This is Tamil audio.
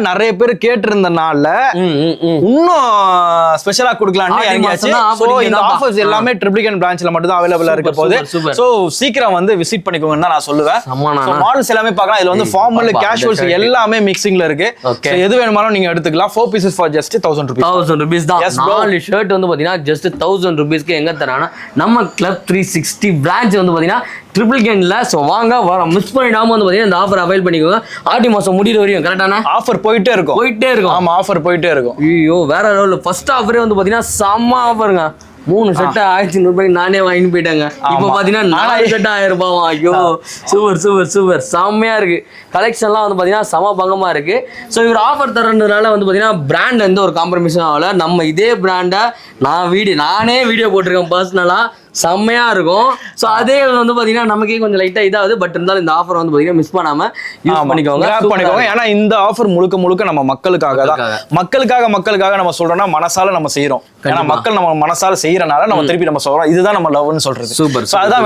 நிறைய பேர் கேட்டிருந்தனால இன்னும் ஸ்பெஷலா கொடுக்கலாம்னு இறங்கியாச்சு. சோ இந்த ஆஃபர்ஸ் எல்லாமே ட்ரிப்ளிகன் பிரான்ச்ல மட்டும் தான் அவைலபிளா இருக்க போகுது. சோ சீக்கிரம் வந்து விசிட் பண்ணிக்கோங்கன்னு தான் நான் சொல்லுவேன். மாடல்ஸ் எல்லாமே பார்க்கலாம். இதுல வந்து ஃபார்மல் கேஷுவல்ஸ் எல்லாமே மிக்சிங்ல இருக்கு. எது வேணுமாலும் நீங்க எடுத்துக்கலாம். 4 pieces for just 1000 rupees. 1000 rupees தான். 4 ஷர்ட் வந்து பாத்தீங்கன்னா just 1000 rupeesக்கு எங்க தரானா நம்ம கிளப் 360 பிரான்ச் வந்து பாத்தீங்கன்னா ட்ரிபிள் கேன்ல. ஸோ வாங்க வர மிஸ் பண்ணிடாம வந்து பாத்தீங்கன்னா இந்த ஆஃபர் அவைல் பண்ணிக்கோங்க. ஆடி மாசம் முடிகிற வரையும் கரெக்டான ஆஃபர் போயிட்டே இருக்கும். ஆமா ஆஃபர் போயிட்டே இருக்கும். ஐயோ வேற லெவல். ஃபர்ஸ்ட் ஆஃபரே வந்து பாத்தீங்கன்னா செம்ம ஆஃபருங்க. 3 செட் 1500 ரூபாய்க்கு நானே வாங்கி போயிட்டாங்க. இப்போ பாத்தீங்கன்னா 4 செட் 1000 ரூபாய். ஐயோ சூப்பர் செம்மையா இருக்கு. கலெக்ஷன்லாம் வந்து பாத்தீங்கன்னா செம பங்கமா இருக்கு. ஸோ இவர் ஆஃபர் தரதுனால வந்து பாத்தீங்கன்னா பிராண்ட் எந்த ஒரு காம்ப்ரமைஸும் ஆகல. நம்ம இதே பிராண்டை நானே வீடியோ போட்டிருக்கேன் பர்சனலா. செம்மையா இருக்கும். ஸோ அதே வந்து பாத்தீங்கன்னா நமக்கே கொஞ்சம் லைட்டா இதாகுது. பட் இருந்தாலும் இந்த ஆஃபர் வந்து பாத்தீங்கன்னா மிஸ் பண்ணாம யூஸ் பண்ணிக்கோங்க. ஏன்னா இந்த ஆஃபர் முழுக்க நம்ம மக்களுக்காக தான். மக்களுக்காக நம்ம சொல்றோம்னா மனசால நம்ம செய்யறோம். ஏன்னா மக்கள் நம்ம மனசால செய்யறனால நம்ம திருப்பி நம்ம சொல்றோம். இதுதான் நம்ம லவ்னு சொல்றது. சூப்பர். அதுதான்